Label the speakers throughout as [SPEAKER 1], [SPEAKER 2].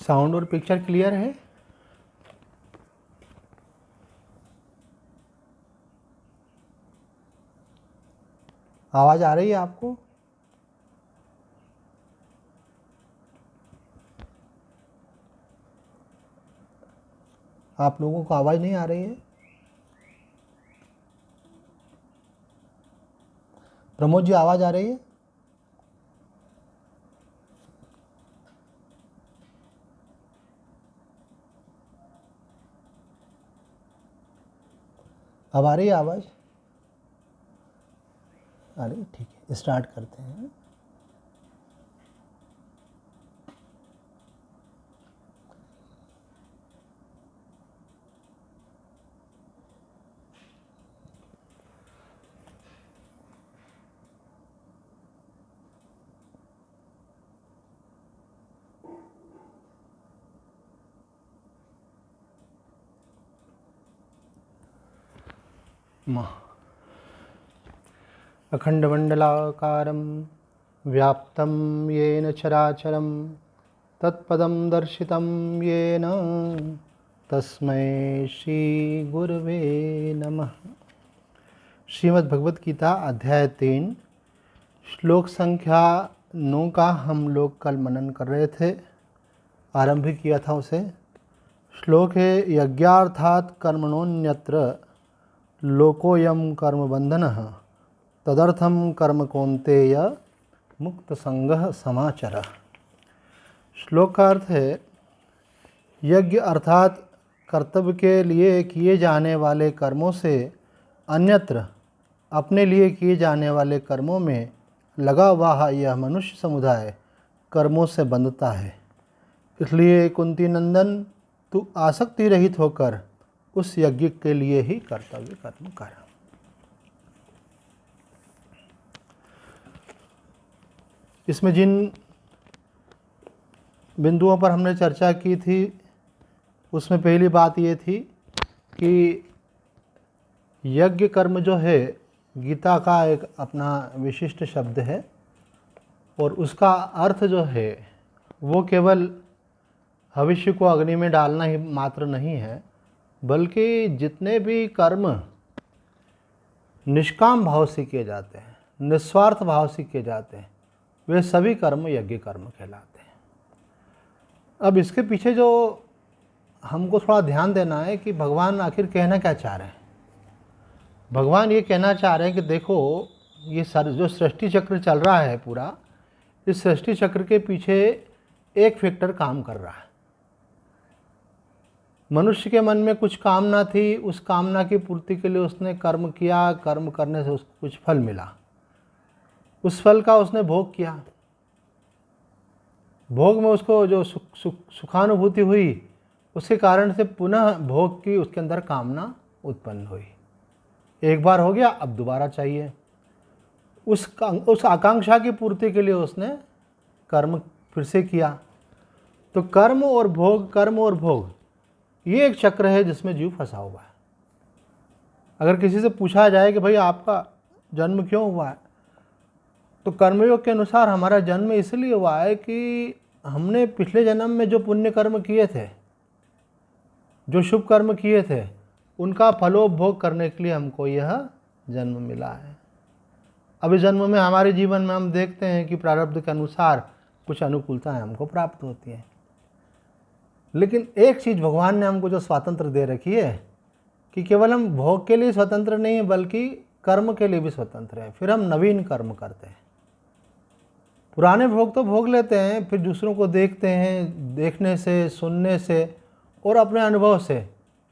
[SPEAKER 1] Sound और picture clear है? आवाज़ आ रही है आपको? आप लोगों को आवाज़ नहीं आ रही है? प्रमोद जी, आवाज़ आ रही है? अब आ रही है आवाज़? आ रही है, ठीक है, स्टार्ट करते हैं। अखंडमंडलाकारं व्याप्तं येन चराचरं तत्पदं दर्शितं येन तस्मै श्री गुरवे नमः। श्रीमद् भगवत गीता अध्याय 3 श्लोक संख्या 9 का हम लोग कल मनन कर रहे थे, आरंभ भी किया था उसे। श्लोक है यज्ञार्थात् कर्मणोऽन्यत्र लोकोऽयं कर्मबन्धनः तदर्थम कर्म कौन्तेय मुक्त संगः समाचर। श्लोक का अर्थ है यज्ञ अर्थात कर्तव्य के लिए किए जाने वाले कर्मों से अन्यत्र अपने लिए किए जाने वाले कर्मों में लगा हुआ यह मनुष्य समुदाय कर्मों से बंधता है। इसलिए कुंती नंदन, तू आसक्ति रहित होकर उस यज्ञ के लिए ही कर्तव्य कर्म कर। इसमें जिन बिंदुओं पर हमने चर्चा की थी उसमें पहली बात ये थी कि यज्ञ कर्म जो है गीता का एक अपना विशिष्ट शब्द है और उसका अर्थ जो है वो केवल भविष्य को अग्नि में डालना ही मात्र नहीं है, बल्कि जितने भी कर्म निष्काम भाव से किए जाते हैं, निस्वार्थ भाव से किए जाते हैं, वे सभी कर्म यज्ञ कर्म कहलाते हैं। अब इसके पीछे जो हमको थोड़ा ध्यान देना है कि भगवान आखिर कहना क्या चाह रहे हैं। भगवान ये कहना चाह रहे हैं कि देखो, ये जो सृष्टि चक्र चल रहा है पूरा, इस सृष्टि चक्र के पीछे एक फैक्टर काम कर रहा है। मनुष्य के मन में कुछ कामना थी, उस कामना की पूर्ति के लिए उसने कर्म किया, कर्म करने से उसको कुछ फल मिला, उस फल का उसने भोग किया, भोग में उसको जो सुखानुभूति हुई उसके कारण से पुनः भोग की उसके अंदर कामना उत्पन्न हुई। एक बार हो गया, अब दोबारा चाहिए। उस आकांक्षा की पूर्ति के लिए उसने कर्म फिर से किया। तो कर्म और भोग ये एक चक्र है जिसमें जीव फंसा हुआ है। अगर किसी से पूछा जाए कि भाई आपका जन्म क्यों हुआ है, तो कर्मयोग के अनुसार हमारा जन्म इसलिए हुआ है कि हमने पिछले जन्म में जो पुण्य कर्म किए थे, जो शुभ कर्म किए थे, उनका फलोपभोग करने के लिए हमको यह जन्म मिला है। अब इस जन्म में हमारे जीवन में हम देखते हैं कि प्रारब्ध के अनुसार कुछ अनुकूलताएं हमको प्राप्त होती हैं, लेकिन एक चीज़ भगवान ने हमको जो स्वातंत्र दे रखी है कि केवल हम भोग के लिए स्वतंत्र नहीं है बल्कि कर्म के लिए भी स्वतंत्र है। फिर हम नवीन कर्म करते हैं। पुराने भोग तो भोग लेते हैं, फिर दूसरों को देखते हैं, देखने से, सुनने से और अपने अनुभव से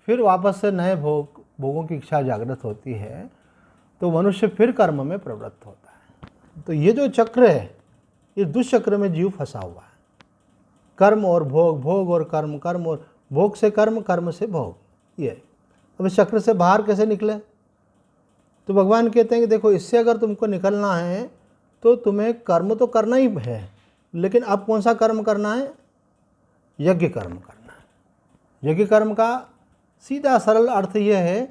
[SPEAKER 1] फिर वापस से नए भोगों की इच्छा जागृत होती है, तो मनुष्य फिर कर्म में प्रवृत्त होता है। तो ये जो चक्र है, इस दुष्चक्र में जीव फंसा हुआ है। कर्म और भोग, भोग और कर्म, कर्म और भोग से कर्म, कर्म से भोग, ये। अब इस चक्र से बाहर कैसे निकले? तो भगवान कहते हैं कि देखो, इससे अगर तुमको निकलना है तो तुम्हें कर्म तो करना ही है, लेकिन अब कौन सा कर्म करना है? यज्ञ कर्म करना है। यज्ञ कर्म का सीधा सरल अर्थ यह है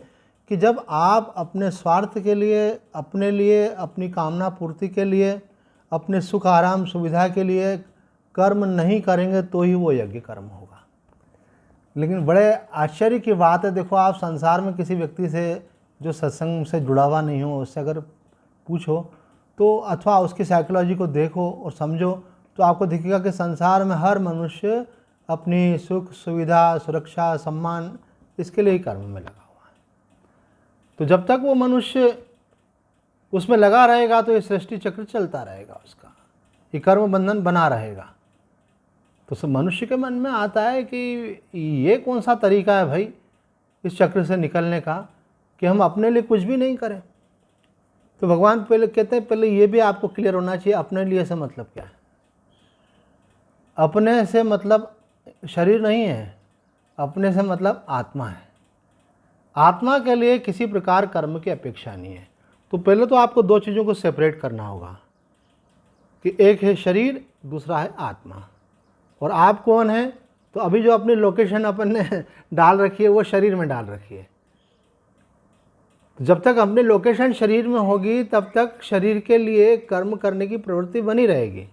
[SPEAKER 1] कि जब आप अपने स्वार्थ के लिए, अपने लिए, अपनी कामना पूर्ति के लिए, अपने सुख आराम सुविधा के लिए कर्म नहीं करेंगे तो ही वो यज्ञ कर्म होगा। लेकिन बड़े आश्चर्य की बात है, देखो आप संसार में किसी व्यक्ति से जो सत्संग से जुड़ा हुआ नहीं हो, उससे अगर पूछो तो अथवा उसकी साइकोलॉजी को देखो और समझो तो आपको दिखेगा कि संसार में हर मनुष्य अपनी सुख सुविधा सुरक्षा सम्मान इसके लिए ही कर्म में लगा हुआ है। तो जब तक वो मनुष्य उसमें लगा रहेगा तो ये सृष्टि चक्र चलता रहेगा, उसका ये कर्म बंधन बना रहेगा। तो मनुष्य के मन में आता है कि ये कौन सा तरीका है भाई इस चक्र से निकलने का कि हम अपने लिए कुछ भी नहीं करें। तो भगवान पहले कहते हैं, पहले ये भी आपको क्लियर होना चाहिए अपने लिए से मतलब क्या है। अपने से मतलब शरीर नहीं है, अपने से मतलब आत्मा है। आत्मा के लिए किसी प्रकार कर्म की अपेक्षा नहीं है। तो पहले तो आपको दो चीज़ों को सेपरेट करना होगा कि एक है शरीर, दूसरा है आत्मा। और आप कौन हैं? तो अभी जो अपनी लोकेशन अपन ने डाल रखी है वो शरीर में डाल रखी है। जब तक अपनी लोकेशन शरीर में होगी तब तक शरीर के लिए कर्म करने की प्रवृत्ति बनी रहेगी,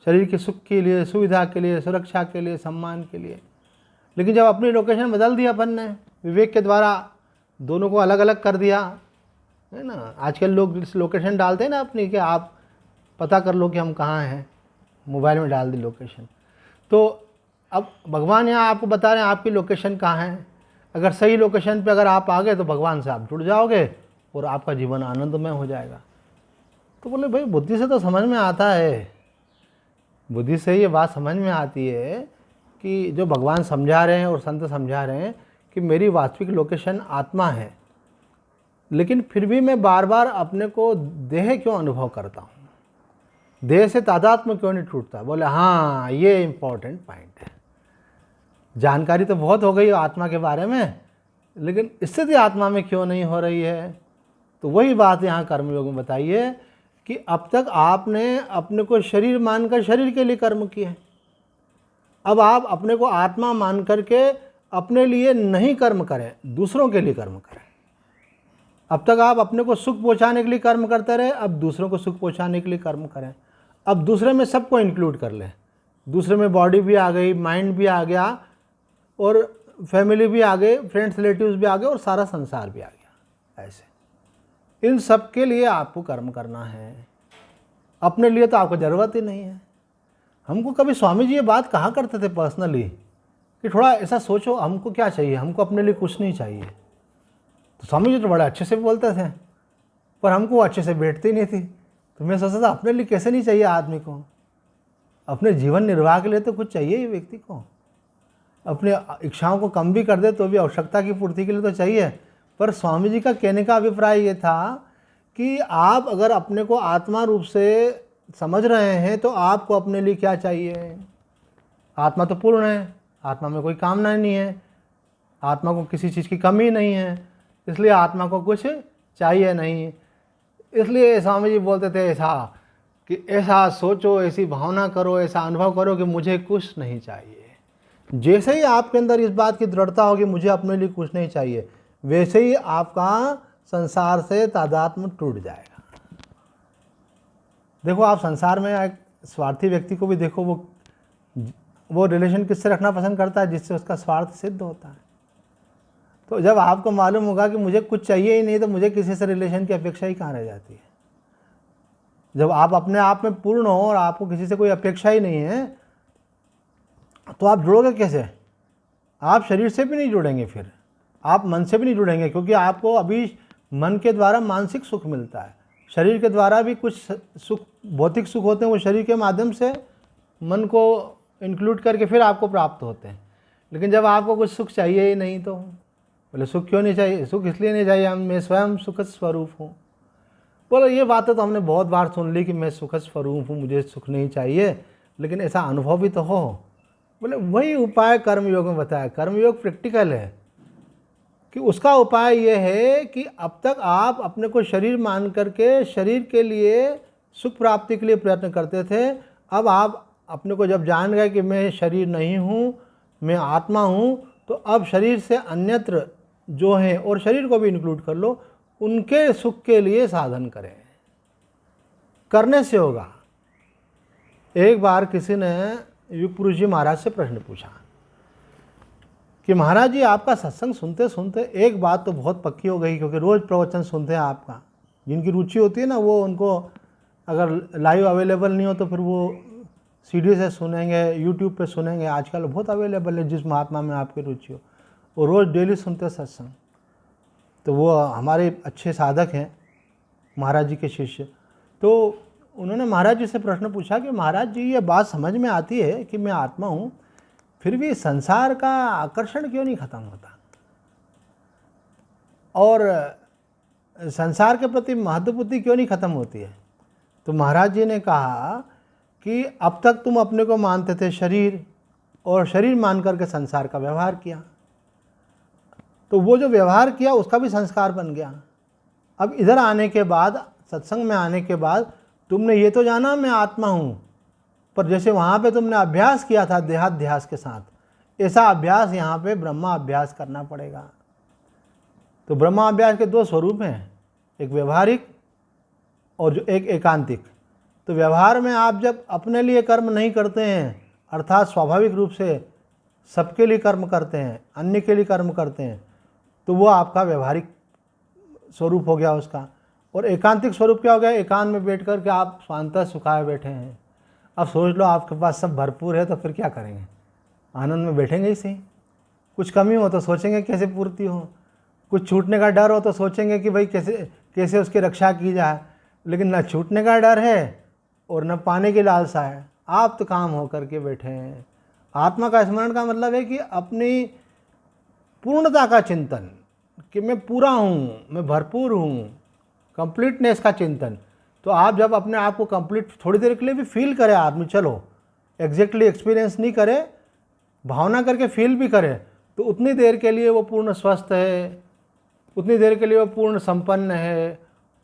[SPEAKER 1] शरीर के सुख के लिए, सुविधा के लिए, सुरक्षा के लिए, सम्मान के लिए। लेकिन जब अपनी लोकेशन बदल दिया अपन ने विवेक के द्वारा, दोनों को अलग अलग कर दिया है ना। आजकल लोग लोकेशन डालते हैं ना अपनी कि आप पता कर लो कि हम कहाँ हैं, मोबाइल में डाल दी लोकेशन। तो अब भगवान यहाँ आपको बता रहे हैं आपकी लोकेशन कहाँ है। अगर सही लोकेशन पे अगर आप आ गए तो भगवान से आप जुड़ जाओगे और आपका जीवन आनंदमय हो जाएगा। तो बोले भाई बुद्धि से तो समझ में आता है, बुद्धि से ये बात समझ में आती है कि जो भगवान समझा रहे हैं और संत समझा रहे हैं कि मेरी वास्तविक लोकेशन आत्मा है, लेकिन फिर भी मैं बार बार अपने को देह क्यों अनुभव करता हूँ, देह से तादात्म्य क्यों नहीं टूटता। बोले हाँ ये इम्पोर्टेंट पॉइंट है। जानकारी तो बहुत हो गई आत्मा के बारे में, लेकिन स्थिति आत्मा में क्यों नहीं हो रही है। तो वही बात यहाँ कर्मयोग में बताई है कि अब तक आपने अपने को शरीर मानकर शरीर के लिए कर्म किए, अब आप अपने को आत्मा मान करके अपने लिए नहीं कर्म करें, दूसरों के लिए कर्म करें। अब तक आप अपने को सुख पहुंचाने के लिए कर्म करते रहे, अब दूसरों को सुख पहुंचाने के लिए कर्म करें। अब दूसरे में सबको इंक्लूड कर लें, दूसरे में बॉडी भी आ गई, माइंड भी आ गया और फैमिली भी आ गए, फ्रेंड्स रिलेटिव्स भी आ गए और सारा संसार भी आ गया। ऐसे इन सब के लिए आपको कर्म करना है, अपने लिए तो आपको ज़रूरत ही नहीं है। हमको कभी स्वामी जी ये बात कहा करते थे पर्सनली कि थोड़ा ऐसा सोचो हमको क्या चाहिए, हमको अपने लिए कुछ नहीं चाहिए। तो स्वामी जी तो बड़े अच्छे से बोलते थे पर हमको अच्छे से बैठती नहीं थी। तो मैं सोचता था अपने लिए कैसे नहीं चाहिए आदमी को, अपने जीवन निर्वाह के लिए तो कुछ चाहिए ही व्यक्ति को। अपने इच्छाओं को कम भी कर दे तो भी आवश्यकता की पूर्ति के लिए तो चाहिए। पर स्वामी जी का कहने का अभिप्राय ये था कि आप अगर अपने को आत्मा रूप से समझ रहे हैं तो आपको अपने लिए क्या चाहिए। आत्मा तो पूर्ण है, आत्मा में कोई कामना नहीं है, आत्मा को किसी चीज़ की कमी नहीं है, इसलिए आत्मा को कुछ चाहिए नहीं। इसलिए स्वामी जी बोलते थे ऐसा कि ऐसा सोचो, ऐसी भावना करो, ऐसा अनुभव करो कि मुझे कुछ नहीं चाहिए। जैसे ही आपके अंदर इस बात की दृढ़ता होगी मुझे अपने लिए कुछ नहीं चाहिए, वैसे ही आपका संसार से तादात्म्य टूट जाएगा। देखो आप संसार में एक स्वार्थी व्यक्ति को भी देखो, वो रिलेशन किससे रखना पसंद करता है, जिससे उसका स्वार्थ सिद्ध होता है। तो जब आपको मालूम होगा कि मुझे कुछ चाहिए ही नहीं तो मुझे किसी से रिलेशन की अपेक्षा ही कहाँ रह जाती है। जब आप अपने आप में पूर्ण हो और आपको किसी से कोई अपेक्षा ही नहीं है तो आप जुड़ोगे कैसे। आप शरीर से भी नहीं जुड़ेंगे, फिर आप मन से भी नहीं जुड़ेंगे, क्योंकि आपको अभी मन के द्वारा मानसिक सुख मिलता है, शरीर के द्वारा भी कुछ सुख भौतिक सुख होते हैं, वो शरीर के माध्यम से मन को इंक्लूड करके फिर आपको प्राप्त होते हैं। लेकिन जब आपको कुछ सुख चाहिए ही नहीं तो बोले सुख क्यों नहीं चाहिए, सुख इसलिए नहीं चाहिए मैं स्वयं सुख स्वरूप हूँ। बोले ये बातें तो हमने बहुत बार सुन ली कि मैं सुख स्वरूप हूँ, मुझे सुख नहीं चाहिए, लेकिन ऐसा अनुभव भी तो हो। बोले वही उपाय कर्मयोग में बताया। कर्मयोग प्रैक्टिकल है कि उसका उपाय ये है कि अब तक आप अपने को शरीर मान करके शरीर के लिए सुख प्राप्ति के लिए प्रयत्न करते थे, अब आप अपने को जब जान गए कि मैं शरीर नहीं हूँ, मैं आत्मा हूँ, तो अब शरीर से अन्यत्र जो है और शरीर को भी इंक्लूड कर लो, उनके सुख के लिए साधन करें। करने से होगा, एक बार किसी ने युग पुरुष जी महाराज से प्रश्न पूछा कि महाराज जी आपका सत्संग सुनते सुनते एक बात तो बहुत पक्की हो गई, क्योंकि रोज़ प्रवचन सुनते हैं आपका, जिनकी रुचि होती है ना वो उनको अगर लाइव अवेलेबल नहीं हो तो फिर वो सीडी से सुनेंगे, यूट्यूब पे सुनेंगे, आजकल बहुत अवेलेबल है, जिस महात्मा में आपकी रुचि हो वो रोज़ डेली सुनते सत्संग। तो वो हमारे अच्छे साधक हैं, महाराज जी के शिष्य। तो उन्होंने महाराज जी से प्रश्न पूछा कि महाराज जी ये बात समझ में आती है कि मैं आत्मा हूँ, फिर भी संसार का आकर्षण क्यों नहीं खत्म होता और संसार के प्रति महत्वबुद्धि क्यों नहीं खत्म होती है। तो महाराज जी ने कहा कि अब तक तुम अपने को मानते थे शरीर, और शरीर मान करके संसार का व्यवहार किया, तो वो जो व्यवहार किया उसका भी संस्कार बन गया। अब इधर आने के बाद, सत्संग में आने के बाद तुमने ये तो जाना मैं आत्मा हूँ, पर जैसे वहाँ पे तुमने अभ्यास किया था देहाध्यास के साथ, ऐसा अभ्यास यहाँ पे ब्रह्मा अभ्यास करना पड़ेगा। तो ब्रह्मा अभ्यास के दो स्वरूप हैं, एक व्यवहारिक और जो एक एकांतिक। तो व्यवहार में आप जब अपने लिए कर्म नहीं करते हैं, अर्थात स्वाभाविक रूप से सबके लिए कर्म करते हैं, अन्य के लिए कर्म करते हैं, तो वो आपका व्यवहारिक स्वरूप हो गया उसका। और एकांतिक स्वरूप क्या हो गया, एकांत में बैठ कर के आप शांत सुखाए बैठे हैं। अब सोच लो आपके पास सब भरपूर है तो फिर क्या करेंगे, आनंद में बैठेंगे ही सही। कुछ कमी हो तो सोचेंगे कैसे पूर्ति हो, कुछ छूटने का डर हो तो सोचेंगे कि भाई कैसे उसकी रक्षा की जाए। लेकिन न छूटने का डर है और न पाने की लालसा है, आप तो काम हो करके बैठे हैं। आत्मा का स्मरण का मतलब है कि अपनी पूर्णता का चिंतन, कि मैं पूरा हूँ, मैं भरपूर हूँ, कंप्लीटनेस का चिंतन। तो आप जब अपने आप को कंप्लीट थोड़ी देर के लिए भी फील करे आदमी, चलो एग्जैक्टली एक्सपीरियंस नहीं करे, भावना करके फील भी करे, तो उतनी देर के लिए वो पूर्ण स्वस्थ है, उतनी देर के लिए वो पूर्ण संपन्न है,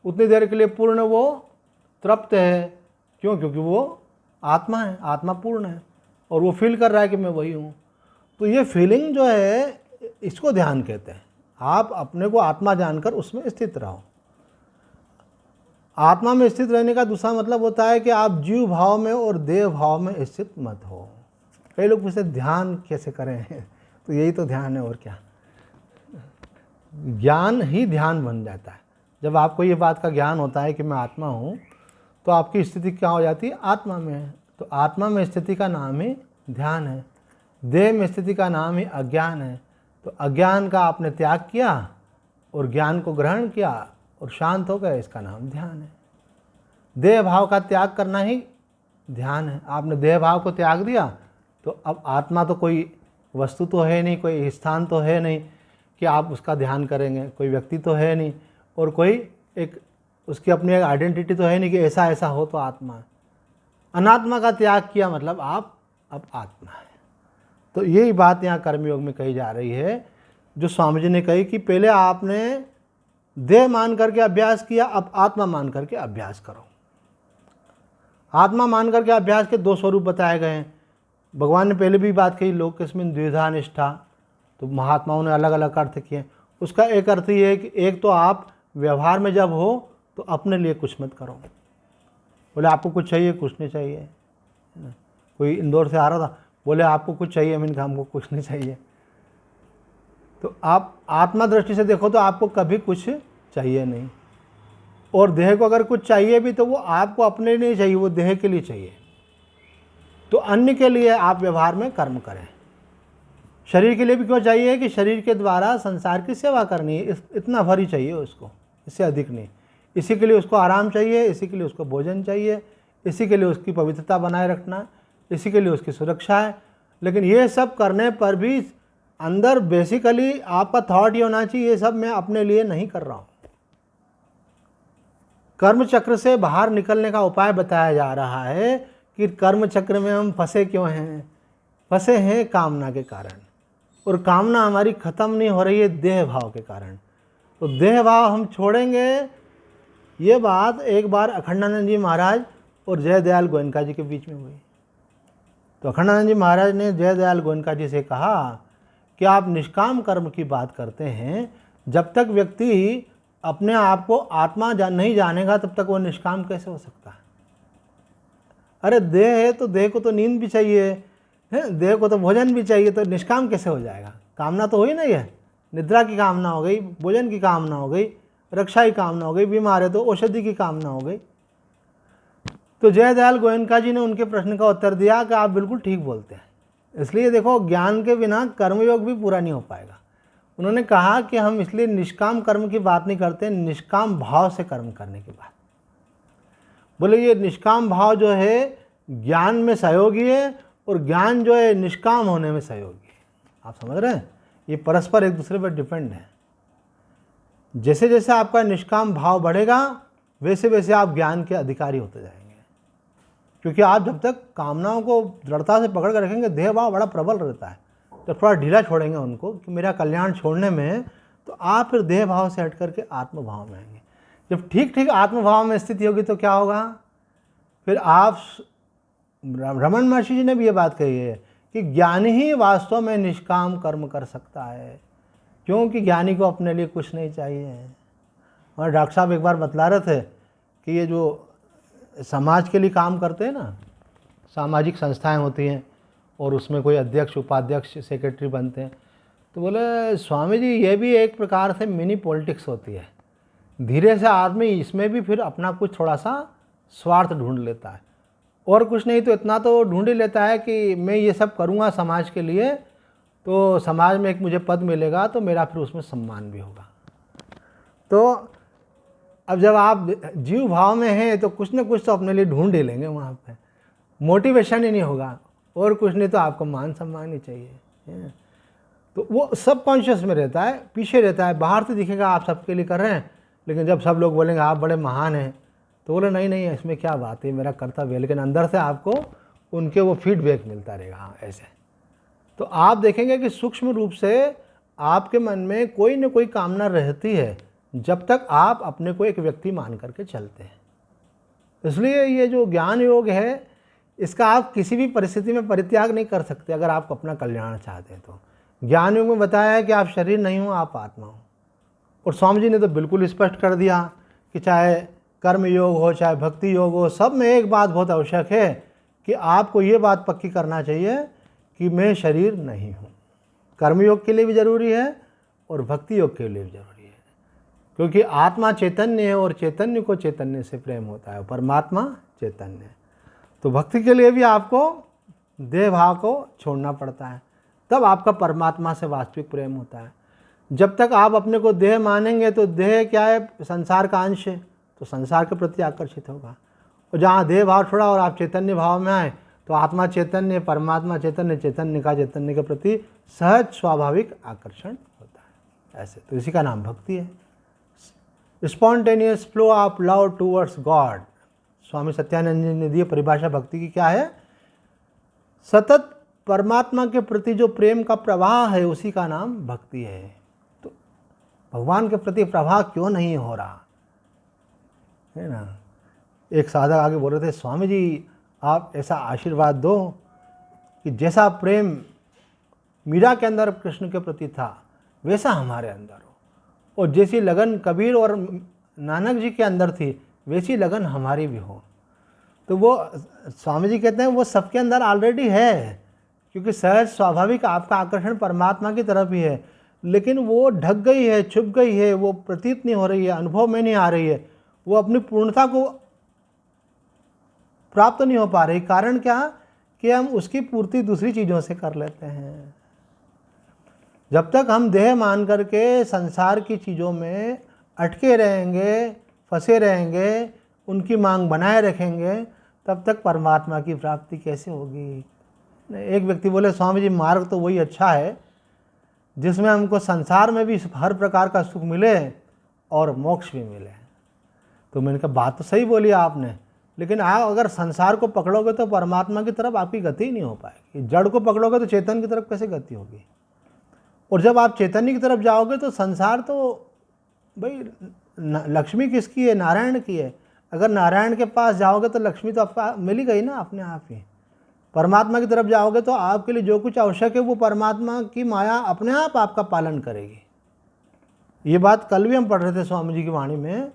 [SPEAKER 1] उतनी देर के लिए पूर्ण वो तृप्त है। क्यों? क्योंकि वो आत्मा है, आत्मा पूर्ण है और वो फील कर रहा है कि मैं वही हूँ। तो ये फीलिंग जो है इसको ध्यान कहते हैं। आप अपने को आत्मा जानकर उसमें स्थित रहो। आत्मा में स्थित रहने का दूसरा मतलब होता है कि आप जीव भाव में और देव भाव में स्थित मत हो। कई लोग पूछते ध्यान कैसे करें तो यही तो ध्यान है, और क्या। ज्ञान ही ध्यान बन जाता है। जब आपको ये बात का ज्ञान होता है कि मैं आत्मा हूँ, तो आपकी स्थिति क्या हो जाती है, आत्मा में है। तो आत्मा में स्थिति का नाम ही ध्यान है। देह में स्थिति का नाम ही अज्ञान है। तो अज्ञान का आपने त्याग किया और ज्ञान को ग्रहण किया और शांत हो गए, इसका नाम ध्यान है। देह भाव का त्याग करना ही ध्यान है। आपने देह भाव को त्याग दिया तो अब आत्मा तो कोई वस्तु तो है नहीं, कोई स्थान तो है नहीं कि आप उसका ध्यान करेंगे, कोई व्यक्ति तो है नहीं, और कोई एक उसकी अपनी एक आइडेंटिटी तो है नहीं कि ऐसा ऐसा हो तो आत्मा है। अनात्मा का त्याग किया मतलब आप अब आत्मा है। तो यही बात यहाँ कर्मयोग में कही जा रही है, जो स्वामी जी ने कही कि पहले आपने देह मान करके अभ्यास किया, अब आत्मा मान करके अभ्यास करो। आत्मा मान करके अभ्यास के दो स्वरूप बताए गए हैं। भगवान ने पहले भी बात कही, लोकस्मिन् द्विधा निष्ठा, तो महात्माओं ने अलग अलग अर्थ किए। उसका एक अर्थ ये है कि एक तो आप व्यवहार में जब हो तो अपने लिए कुछ मत करो। बोले आपको कुछ चाहिए, कुछ नहीं चाहिए। कोई इंदौर से आ रहा था, बोले आपको कुछ चाहिए, मैंने कहा हमको कुछ नहीं चाहिए। तो आप आत्मा दृष्टि से देखो तो आपको कभी कुछ चाहिए नहीं, और देह को अगर कुछ चाहिए भी तो वो आपको अपने लिए नहीं चाहिए, वो देह के लिए चाहिए। तो अन्य के लिए आप व्यवहार में कर्म करें। शरीर के लिए भी क्यों चाहिए कि शरीर के द्वारा संसार की सेवा करनी है, इतना भर ही चाहिए उसको, इससे अधिक नहीं। इसी के लिए उसको आराम चाहिए, इसी के लिए उसको भोजन चाहिए, इसी के लिए उसकी पवित्रता बनाए रखना, इसी के लिए उसकी सुरक्षा है। लेकिन ये सब करने पर भी अंदर बेसिकली आपका थॉट ये होना चाहिए, ये सब मैं अपने लिए नहीं कर रहा हूँ। कर्म चक्र से बाहर निकलने का उपाय बताया जा रहा है कि कर्म चक्र में हम फंसे क्यों हैं। फंसे हैं कामना के कारण, और कामना हमारी ख़त्म नहीं हो रही है देह भाव के कारण। तो देह भाव हम छोड़ेंगे। ये बात एक बार अखंडानंद जी महाराज और जय दयाल गोयनका जी के बीच में हुई। तो अखंडानंद जी महाराज ने जय दयाल गोयनका जी से कहा कि आप निष्काम कर्म की बात करते हैं, जब तक व्यक्ति अपने आप को आत्मा नहीं जानेगा तब तक वो निष्काम कैसे हो सकता है। अरे देह है तो देह को तो नींद भी चाहिए है, देह को तो भोजन भी चाहिए, तो निष्काम कैसे हो जाएगा? कामना तो हुई नहीं है, निद्रा की कामना हो गई, भोजन की कामना हो गई, रक्षा की कामना हो गई, बीमार है तो औषधि की कामना हो गई। तो जयदयाल गोयनका जी ने उनके प्रश्न का उत्तर दिया कि आप बिल्कुल ठीक बोलते हैं। इसलिए देखो, ज्ञान के बिना कर्मयोग भी पूरा नहीं हो पाएगा। उन्होंने कहा कि हम इसलिए निष्काम कर्म की बात नहीं करते, निष्काम भाव से कर्म करने की बात। बोले ये निष्काम भाव जो है ज्ञान में सहयोगी है, और ज्ञान जो है निष्काम होने में सहयोगी है। आप समझ रहे हैं? ये परस्पर एक दूसरे पर डिपेंड है। जैसे जैसे आपका निष्काम भाव बढ़ेगा, वैसे वैसे आप ज्ञान के अधिकारी होते जाएंगे। क्योंकि आप जब तक कामनाओं को दृढ़ता से पकड़ कर रखेंगे, देह भाव बड़ा प्रबल रहता है। जब थोड़ा ढीला छोड़ेंगे उनको कि मेरा कल्याण छोड़ने में है, तो आप फिर देह भाव से हट करके आत्म भाव में आएंगे। जब ठीक ठीक आत्म भाव में स्थिति होगी तो क्या होगा? फिर आप, रमन महर्षि जी ने भी ये बात कही है कि ज्ञानी ही वास्तव में निष्काम कर्म कर सकता है, क्योंकि ज्ञानी को अपने लिए कुछ नहीं चाहिए। और डॉक्टर साहब एक बार बतला रहे थे कि ये जो समाज के लिए काम करते हैं ना, सामाजिक संस्थाएं होती हैं और उसमें कोई अध्यक्ष, उपाध्यक्ष, सेक्रेटरी बनते हैं, तो बोले स्वामी जी ये भी एक प्रकार से मिनी पॉलिटिक्स होती है। धीरे से आदमी इसमें भी फिर अपना कुछ थोड़ा सा स्वार्थ ढूंढ लेता है, और कुछ नहीं तो इतना तो ढूंढ ही लेता है कि मैं ये सब करूँगा समाज के लिए, तो समाज में एक मुझे पद मिलेगा, तो मेरा फिर उसमें सम्मान भी होगा। तो अब जब आप जीव भाव में हैं तो कुछ न कुछ तो अपने लिए ढूंढ ही लेंगे वहाँ पे, मोटिवेशन ही नहीं होगा, और कुछ नहीं तो आपको मान सम्मान ही चाहिए। तो वो सब कॉन्शियस में रहता है, पीछे रहता है। बाहर से दिखेगा आप सबके लिए कर रहे हैं, लेकिन जब सब लोग बोलेंगे आप बड़े महान हैं, तो बोले नहीं नहीं इसमें क्या बात है, मेरा कर्तव्य है। लेकिन अंदर से आपको उनके वो फीडबैक मिलता रहेगा। हाँ ऐसे तो आप देखेंगे कि सूक्ष्म रूप से आपके मन में कोई न कोई कामना रहती है, जब तक आप अपने को एक व्यक्ति मान करके चलते हैं। इसलिए ये जो ज्ञान योग है, इसका आप किसी भी परिस्थिति में परित्याग नहीं कर सकते अगर आप अपना कल्याण चाहते हैं तो। ज्ञान योग में बताया है कि आप शरीर नहीं हो, आप आत्मा हो। और स्वामी जी ने तो बिल्कुल स्पष्ट कर दिया कि चाहे कर्म योग हो, चाहे भक्ति योग हो, सब में एक बात बहुत आवश्यक है कि आपको ये बात पक्की करना चाहिए कि मैं शरीर नहीं हूँ। कर्म योग के लिए भी ज़रूरी है और भक्ति योग के लिए भी ज़रूरी है, क्योंकि आत्मा चैतन्य है और चैतन्य को चैतन्य से प्रेम होता है, परमात्मा चैतन्य है। तो भक्ति के लिए भी आपको देह भाव को छोड़ना पड़ता है, तब आपका परमात्मा से वास्तविक प्रेम होता है। जब तक आप अपने को देह मानेंगे तो देह क्या है, संसार का अंश है, तो संसार के प्रति आकर्षित होगा। और जहाँ देह भाव छोड़ा और आप चैतन्य भाव में आए, तो आत्मा चैतन्य, परमात्मा चैतन्य, चैतन्य का चैतन्य के प्रति सहज स्वाभाविक आकर्षण होता है। ऐसे तो इसी का नाम भक्ति है। Spontaneous flow of love towards God. Swami Satyanand ji ने दी परिभाषा भक्ति की क्या है? सतत परमात्मा के प्रति जो प्रेम का प्रवाह है, उसी का नाम भक्ति है। तो भगवान के प्रति प्रवाह क्यों नहीं हो रहा है ना? एक साधक आगे बोल रहे थे, स्वामी जी आप ऐसा आशीर्वाद दो कि जैसा प्रेम मीरा के अंदर कृष्ण के प्रति था, वैसा हमारे अंदर हो, और जैसी लगन कबीर और नानक जी के अंदर थी, वैसी लगन हमारी भी हो। तो वो स्वामी जी कहते हैं वो सबके अंदर ऑलरेडी है, क्योंकि सहज स्वाभाविक आपका आकर्षण परमात्मा की तरफ ही है, लेकिन वो ढक गई है, छुप गई है, वो प्रतीत नहीं हो रही है, अनुभव में नहीं आ रही है, वो अपनी पूर्णता को प्राप्त नहीं हो पा रही। कारण क्या? कि हम उसकी पूर्ति दूसरी चीज़ों से कर लेते हैं। जब तक हम देह मान करके संसार की चीज़ों में अटके रहेंगे, फंसे रहेंगे, उनकी मांग बनाए रखेंगे, तब तक परमात्मा की प्राप्ति कैसे होगी? एक व्यक्ति बोले, स्वामी जी मार्ग तो वही अच्छा है जिसमें हमको संसार में भी हर प्रकार का सुख मिले और मोक्ष भी मिले। तो मैंने कहा बात तो सही बोली आपने, लेकिन आप अगर संसार को पकड़ोगे तो परमात्मा की तरफ आपकी गति नहीं हो पाएगी। जड़ को पकड़ोगे तो चेतन की तरफ कैसे गति होगी? और जब आप चैतन्य की तरफ जाओगे तो संसार तो भाई लक्ष्मी किसकी है? नारायण की है। अगर नारायण के पास जाओगे तो लक्ष्मी तो आपका मिल गई ना अपने आप ही। परमात्मा की तरफ जाओगे तो आपके लिए जो कुछ आवश्यक है वो परमात्मा की माया अपने आप आपका पालन करेगी। ये बात कल भी हम पढ़ रहे थे स्वामी जी की वाणी में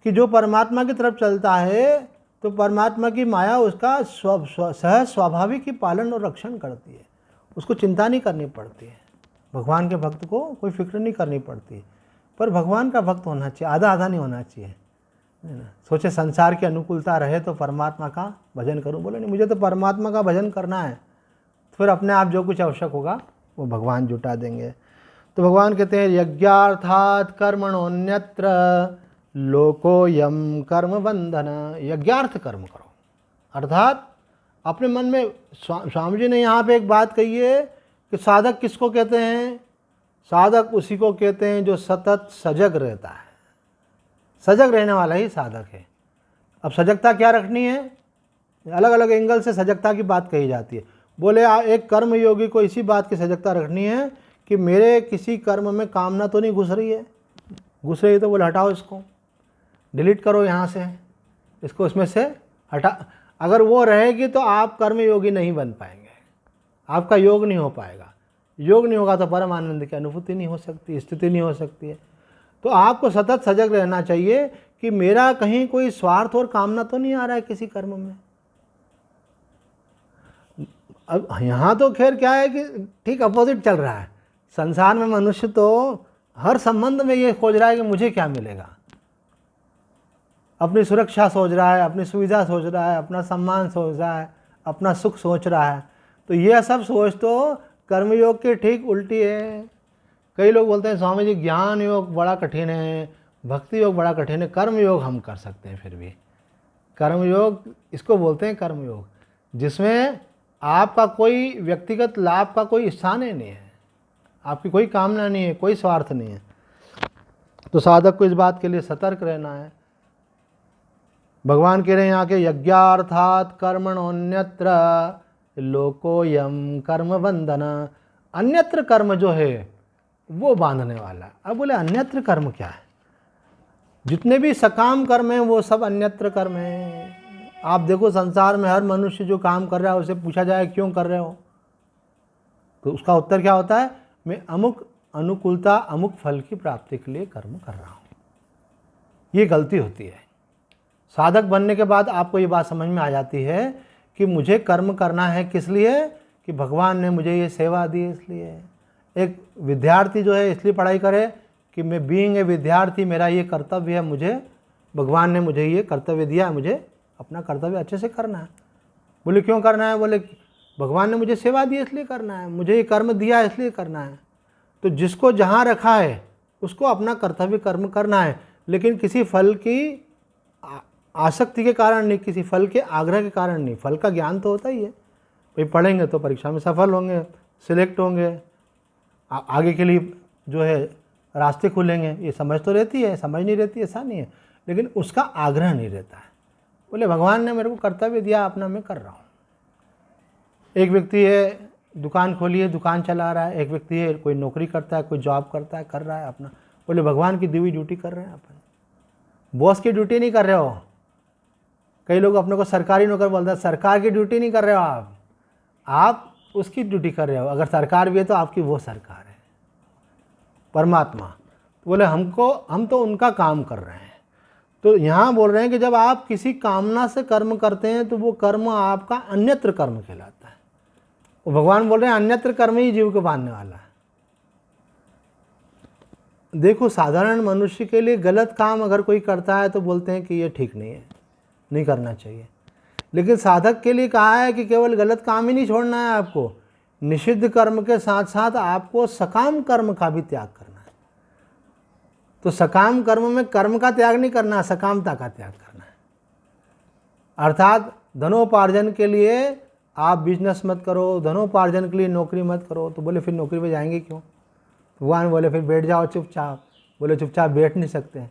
[SPEAKER 1] कि जो परमात्मा की तरफ चलता है तो परमात्मा की माया उसका सहज स्वाभाविक ही पालन और रक्षण करती है, उसको चिंता नहीं करनी पड़ती है। भगवान के भक्त को कोई फिक्र नहीं करनी पड़ती, पर भगवान का भक्त होना चाहिए, आधा आधा नहीं होना चाहिए, है ना। सोचे संसार की अनुकूलता रहे तो परमात्मा का भजन करूं, बोले नहीं मुझे तो परमात्मा का भजन करना है, फिर अपने आप जो कुछ आवश्यक होगा वो भगवान जुटा देंगे। तो भगवान कहते हैं यज्ञार्थात् कर्मणोऽन्यत्र लोकोऽयं कर्म बंधन। यज्ञार्थ कर्म करो, अर्थात अपने मन में स्वामी जी ने यहाँ पे एक बात कही है कि साधक किसको कहते हैं? साधक उसी को कहते हैं जो सतत सजग रहता है, सजग रहने वाला ही साधक है। अब सजगता क्या रखनी है? अलग अलग एंगल से सजगता की बात कही जाती है। बोले एक कर्म योगी को इसी बात की सजगता रखनी है कि मेरे किसी कर्म में कामना तो नहीं घुस रही है, घुस रही है तो बोले हटाओ, इसको डिलीट करो, यहाँ से इसको इसमें से हटा। अगर वो रहेगी तो आप कर्म योगी नहीं बन पाएंगे, आपका योग नहीं हो पाएगा। योग नहीं होगा तो परम आनंद की अनुभूति नहीं हो सकती, स्थिति नहीं हो सकती है। तो आपको सतत सजग रहना चाहिए कि मेरा कहीं कोई स्वार्थ और कामना तो नहीं आ रहा है किसी कर्म में। अब यहाँ तो खैर क्या है कि ठीक अपोजिट चल रहा है। संसार में मनुष्य तो हर संबंध में ये खोज रहा है कि मुझे क्या मिलेगा, अपनी सुरक्षा सोच रहा है, अपनी सुविधा सोच रहा है, अपना सम्मान सोच रहा है, अपना सुख सोच रहा है। तो ये सब सोच तो कर्मयोग के ठीक उल्टी है। कई लोग बोलते हैं स्वामी जी ज्ञान योग बड़ा कठिन है, भक्ति योग बड़ा कठिन है, कर्म योग हम कर सकते हैं। फिर भी कर्मयोग इसको बोलते हैं, कर्मयोग जिसमें आपका कोई व्यक्तिगत लाभ का कोई स्थान ही नहीं है, आपकी कोई कामना नहीं है, कोई स्वार्थ नहीं है। तो साधक को इस बात के लिए सतर्क रहना है। भगवान कह रहे हैं यहाँ के यज्ञार्थात् कर्मणोऽन्यत्र लोकोऽयं कर्म बंधन। अन्यत्र कर्म जो है वो बांधने वाला है। अब बोले अन्यत्र कर्म क्या है? जितने भी सकाम कर्म हैं वो सब अन्यत्र कर्म हैं। आप देखो संसार में हर मनुष्य जो काम कर रहा है उसे पूछा जाए क्यों कर रहे हो, तो उसका उत्तर क्या होता है? मैं अमुक अनुकूलता अमुक फल की प्राप्ति के लिए कर्म कर रहा हूँ। ये गलती होती है। साधक बनने के बाद आपको ये बात समझ में आ जाती है कि मुझे कर्म करना है किस लिए? कि भगवान ने मुझे ये सेवा दी इसलिए। एक विद्यार्थी जो है इसलिए पढ़ाई करे कि मैं बीइंग ए विद्यार्थी मेरा ये कर्तव्य है, मुझे भगवान ने मुझे ये कर्तव्य दिया है, मुझे अपना कर्तव्य अच्छे से करना है। बोले क्यों करना है? बोले भगवान ने मुझे सेवा दी इसलिए करना है, मुझे ये कर्म दिया इसलिए करना है। तो जिसको जहाँ रखा है उसको अपना कर्तव्य कर्म करना है, लेकिन किसी फल की आसक्ति के कारण नहीं, किसी फल के आग्रह के कारण नहीं। फल का ज्ञान तो होता ही है, भाई पढ़ेंगे तो परीक्षा में सफल होंगे, सिलेक्ट होंगे, आगे के लिए जो है रास्ते खुलेंगे, ये समझ तो रहती है, समझ नहीं रहती ऐसा नहीं है, लेकिन उसका आग्रह नहीं रहता है। बोले भगवान ने मेरे को कर्तव्य दिया, अपना मैं कर रहा हूँ। एक व्यक्ति है दुकान खोली है, दुकान चला रहा है, एक व्यक्ति है कोई नौकरी करता है, कोई जॉब करता है, कर रहा है अपना। बोले भगवान की दी हुई ड्यूटी कर रहे हैं अपन, बॉस की ड्यूटी नहीं कर रहे हो। कई लोग अपने को सरकारी नौकर बोलते हैं, सरकार की ड्यूटी नहीं कर रहे हो आप उसकी ड्यूटी कर रहे हो। अगर सरकार भी है तो आपकी वो सरकार है, परमात्मा। तो बोले हम तो उनका काम कर रहे हैं। तो यहाँ बोल रहे हैं कि जब आप किसी कामना से कर्म करते हैं तो वो कर्म आपका अन्यत्र कर्म कहलाता है। वो भगवान बोल रहे हैं अन्यत्र कर्म ही जीव को बांधने वाला है। देखो साधारण मनुष्य के लिए गलत काम अगर कोई करता है तो बोलते हैं कि ये ठीक नहीं है, नहीं करना चाहिए। लेकिन साधक के लिए कहा है कि केवल गलत काम ही नहीं छोड़ना है आपको, निषिद्ध कर्म के साथ साथ आपको सकाम कर्म का भी त्याग करना है। तो सकाम कर्म में कर्म का त्याग नहीं करना, सकामता का त्याग करना है। अर्थात धनोपार्जन के लिए आप बिजनेस मत करो, धनोपार्जन के लिए नौकरी मत करो। तो बोले फिर नौकरी पे जाएंगे क्यों? भगवान बोले फिर बैठ जाओ चुपचाप। बोले चुपचाप बैठ नहीं सकते,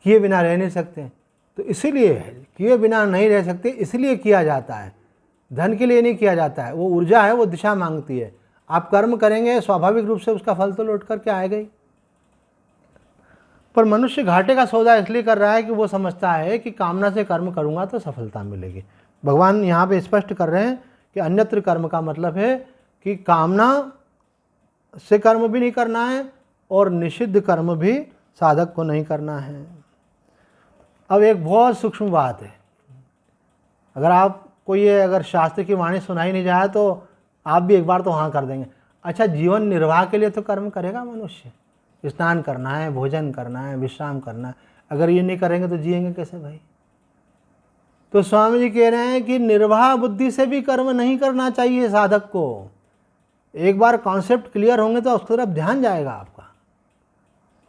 [SPEAKER 1] किए बिना रह नहीं सकते। तो इसीलिए किए बिना नहीं रह सकते, इसलिए किया जाता है, धन के लिए नहीं किया जाता है। वो ऊर्जा है, वो दिशा मांगती है। आप कर्म करेंगे स्वाभाविक रूप से उसका फल तो लौट करके आएगा ही। पर मनुष्य घाटे का सौदा इसलिए कर रहा है कि वो समझता है कि कामना से कर्म करूंगा तो सफलता मिलेगी। भगवान यहाँ पे स्पष्ट कर रहे हैं कि अन्यत्र कर्म का मतलब है कि कामना से कर्म भी नहीं करना है और निषिद्ध कर्म भी साधक को नहीं करना है। अब एक बहुत सूक्ष्म बात है, अगर आपको ये अगर शास्त्र की वाणी सुनाई नहीं जाए तो आप भी एक बार तो हाँ कर देंगे। अच्छा, जीवन निर्वाह के लिए तो कर्म करेगा मनुष्य, स्नान करना है, भोजन करना है, विश्राम करना है। अगर ये नहीं करेंगे तो जिएंगे कैसे भाई? तो स्वामी जी कह रहे हैं कि निर्वाह बुद्धि से भी कर्म नहीं करना चाहिए साधक को। एक बार कॉन्सेप्ट क्लियर होंगे तो उसकी तरफ ध्यान जाएगा आपका,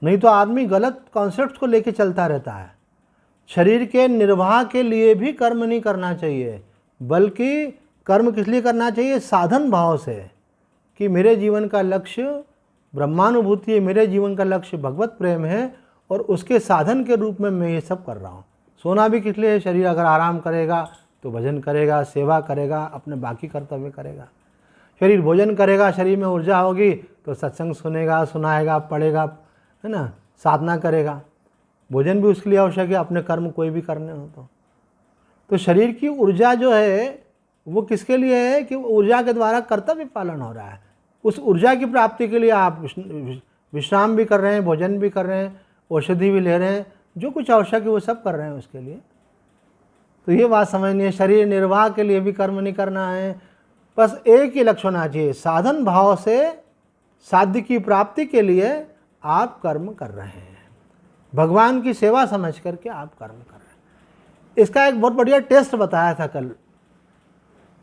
[SPEAKER 1] नहीं तो आदमी गलत कॉन्सेप्ट को लेके चलता रहता है। शरीर के निर्वाह के लिए भी कर्म नहीं करना चाहिए, बल्कि कर्म किस लिए करना चाहिए? साधन भाव से, कि मेरे जीवन का लक्ष्य ब्रह्मानुभूति है, मेरे जीवन का लक्ष्य भगवत प्रेम है, और उसके साधन के रूप में मैं ये सब कर रहा हूँ। सोना भी किस लिए है? शरीर अगर आराम करेगा तो भजन करेगा, सेवा करेगा, अपने बाकी कर्तव्य करेगा। शरीर भोजन करेगा, शरीर में ऊर्जा होगी तो सत्संग सुनेगा, सुनाएगा, पढ़ेगा, है ना, साधना करेगा। भोजन भी उसके लिए आवश्यक है, अपने कर्म कोई भी करने हो तो शरीर की ऊर्जा जो है वो किसके लिए है? कि ऊर्जा के द्वारा कर्तव्य पालन हो रहा है। उस ऊर्जा की प्राप्ति के लिए आप विश्राम भी कर रहे हैं, भोजन भी कर रहे हैं, औषधि भी ले रहे हैं, जो कुछ आवश्यक है वो सब कर रहे हैं उसके लिए। तो ये बात समझनी है, शरीर निर्वाह के लिए भी कर्म नहीं करना है, बस एक ही लक्ष्य होना चाहिए, साधन भाव से साध्य की प्राप्ति के लिए आप कर्म कर रहे हैं, भगवान की सेवा समझ करके आप कर्म कर रहे हैं। इसका एक बहुत बढ़िया टेस्ट बताया था कल,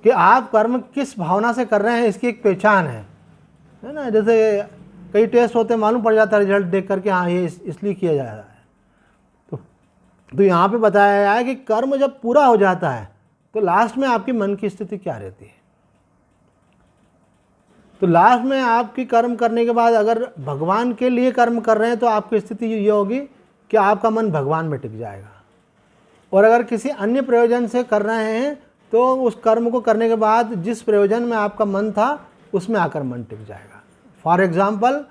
[SPEAKER 1] कि आप कर्म किस भावना से कर रहे हैं, इसकी एक पहचान है ना। जैसे कई टेस्ट होते हैं, मालूम पड़ जाता है रिजल्ट देख करके, हाँ ये इसलिए किया जा रहा है। तो यहाँ पे बताया गया है कि कर्म जब पूरा हो जाता है तो लास्ट में आपकी मन की स्थिति क्या रहती है। तो लास्ट में आपकी कर्म करने के बाद अगर भगवान के लिए कर्म कर रहे हैं तो आपकी स्थिति ये होगी कि आपका मन भगवान में टिक जाएगा, और अगर किसी अन्य प्रयोजन से कर रहे हैं तो उस कर्म को करने के बाद जिस प्रयोजन में आपका मन था उसमें आकर मन टिक जाएगा। फॉर एग्जाम्पल,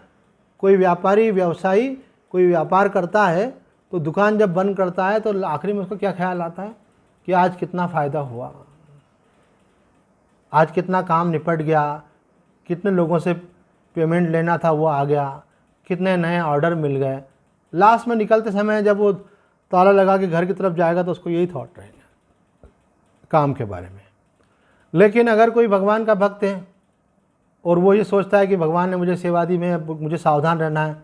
[SPEAKER 1] कोई व्यापारी व्यवसायी कोई व्यापार करता है तो दुकान जब बंद करता है तो आखिरी में उसको क्या ख्याल आता है कि आज कितना फ़ायदा हुआ, आज कितना काम निपट गया, कितने लोगों से पेमेंट लेना था वो आ गया, कितने नए ऑर्डर मिल गए। लास्ट में निकलते समय जब वो ताला लगा के घर की तरफ जाएगा तो उसको यही थॉट रहेगा काम के बारे में। लेकिन अगर कोई भगवान का भक्त है और वो ये सोचता है कि भगवान ने मुझे सेवा दी, मैं मुझे सावधान रहना है,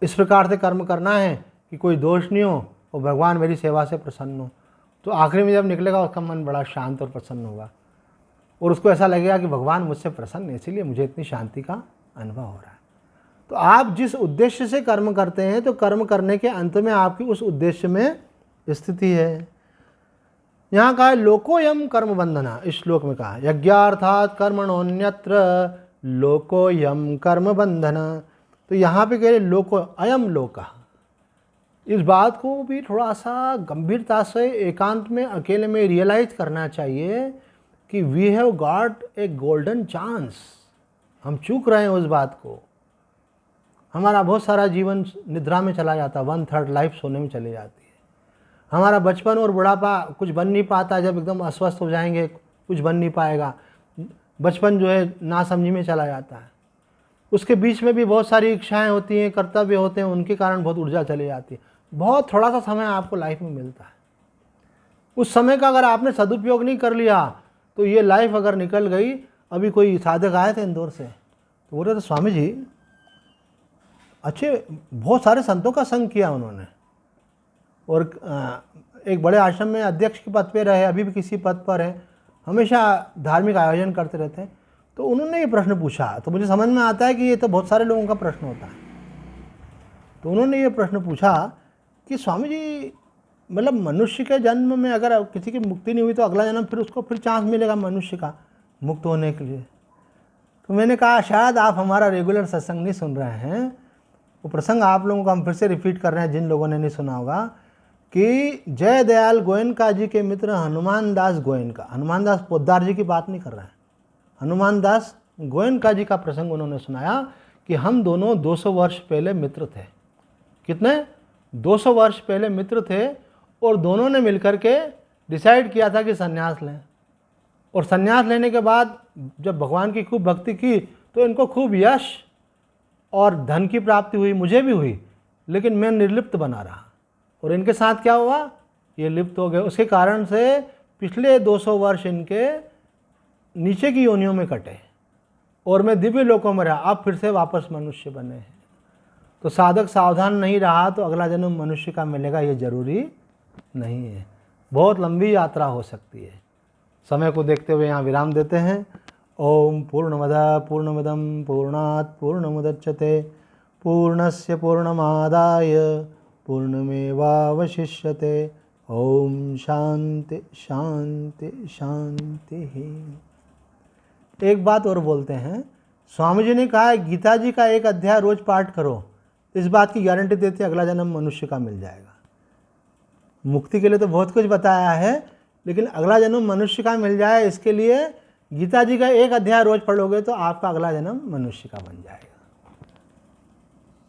[SPEAKER 1] इस प्रकार से कर्म करना है कि कोई दोष नहीं हो और भगवान मेरी सेवा से प्रसन्न हो, तो आखिरी में जब निकलेगा उसका मन बड़ा शांत और प्रसन्न होगा, और उसको ऐसा लगेगा कि भगवान मुझसे प्रसन्न है, इसीलिए मुझे इतनी शांति का अनुभव हो रहा है। तो आप जिस उद्देश्य से कर्म करते हैं तो कर्म करने के अंत में आपकी उस उद्देश्य में स्थिति है। यहाँ कहा है लोकोयम कर्म बंधना, इस श्लोक में कहा यज्ञार्थात कर्मणोन्यत्र लोकोयम कर्म बंधना। तो यहाँ पे कह रहे लोको अयम लोका, इस बात को भी थोड़ा सा गंभीरता से एकांत में अकेले में रियलाइज करना चाहिए कि we have got a golden chance. हम चूक रहे हैं उस बात को। हमारा बहुत सारा जीवन निद्रा में चला जाता, 1/3 लाइफ सोने में चली जाती है। हमारा बचपन और बुढ़ापा कुछ बन नहीं पाता, जब एकदम अस्वस्थ हो जाएंगे कुछ बन नहीं पाएगा। बचपन जो है नासमझी में चला जाता है, उसके बीच में भी बहुत सारी इच्छाएं होती हैं, कर्तव्य होते हैं, उनके कारण बहुत ऊर्जा चली जाती है। बहुत थोड़ा सा समय आपको लाइफ में मिलता है, उस समय का अगर आपने सदुपयोग नहीं कर लिया तो ये लाइफ अगर निकल गई। अभी कोई साधक आए थे इंदौर से, तो बोल रहे थे स्वामी जी अच्छे बहुत सारे संतों का संग किया उन्होंने, और एक बड़े आश्रम में अध्यक्ष के पद पे रहे, अभी भी किसी पद पर हैं, हमेशा धार्मिक आयोजन करते रहते हैं। तो उन्होंने ये प्रश्न पूछा, तो मुझे समझ में आता है कि ये तो बहुत सारे लोगों का प्रश्न होता है। तो उन्होंने ये प्रश्न पूछा कि स्वामी जी मतलब मनुष्य के जन्म में अगर किसी की मुक्ति नहीं हुई तो अगला जन्म फिर उसको फिर चांस मिलेगा मनुष्य का मुक्त होने के लिए। तो मैंने कहा शायद आप हमारा रेगुलर सत्संग नहीं सुन रहे हैं। वो प्रसंग आप लोगों को हम फिर से रिपीट कर रहे हैं जिन लोगों ने नहीं सुना होगा, कि जय दयाल गोयनका जी के मित्र हनुमान दास गोयनका, हनुमान दास पोद्दार जी की बात नहीं कर रहे हैं, हनुमान दास गोयनका जी का प्रसंग उन्होंने सुनाया कि हम दोनों 200 वर्ष पहले मित्र थे। कितने? 200 वर्ष पहले मित्र थे, और दोनों ने मिलकर के डिसाइड किया था कि संन्यास लें। और संन्यास लेने के बाद जब भगवान की खूब भक्ति की तो इनको खूब यश और धन की प्राप्ति हुई, मुझे भी हुई, लेकिन मैं निर्लिप्त बना रहा। और इनके साथ क्या हुआ? ये लिप्त हो गए। उसके कारण से पिछले 200 वर्ष इनके नीचे की योनियों में कटे और मैं दिव्य लोकों में रहा, अब फिर से वापस मनुष्य बने हैं। तो साधक सावधान नहीं रहा तो अगला जन्म मनुष्य का मिलेगा, ये जरूरी नहीं है। बहुत लंबी यात्रा हो सकती है। समय को देखते हुए यहाँ विराम देते हैं। ओम पूर्णमदः पूर्णमिदं पूर्णात् पूर्णमुदच्यते पूर्णस्य पूर्णमादाय पूर्णमेवावशिष्यते। ओम शांति शांति शांति। एक बात और बोलते हैं, स्वामी जी ने कहा है गीता जी का एक अध्याय रोज पाठ करो, इस बात की गारंटी देते हैं अगला जन्म मनुष्य का मिल जाएगा। मुक्ति के लिए तो बहुत कुछ बताया है, लेकिन अगला जन्म मनुष्य का मिल जाए इसके लिए गीता जी का एक अध्याय रोज पढ़ोगे तो आपका अगला जन्म मनुष्य का बन जाएगा।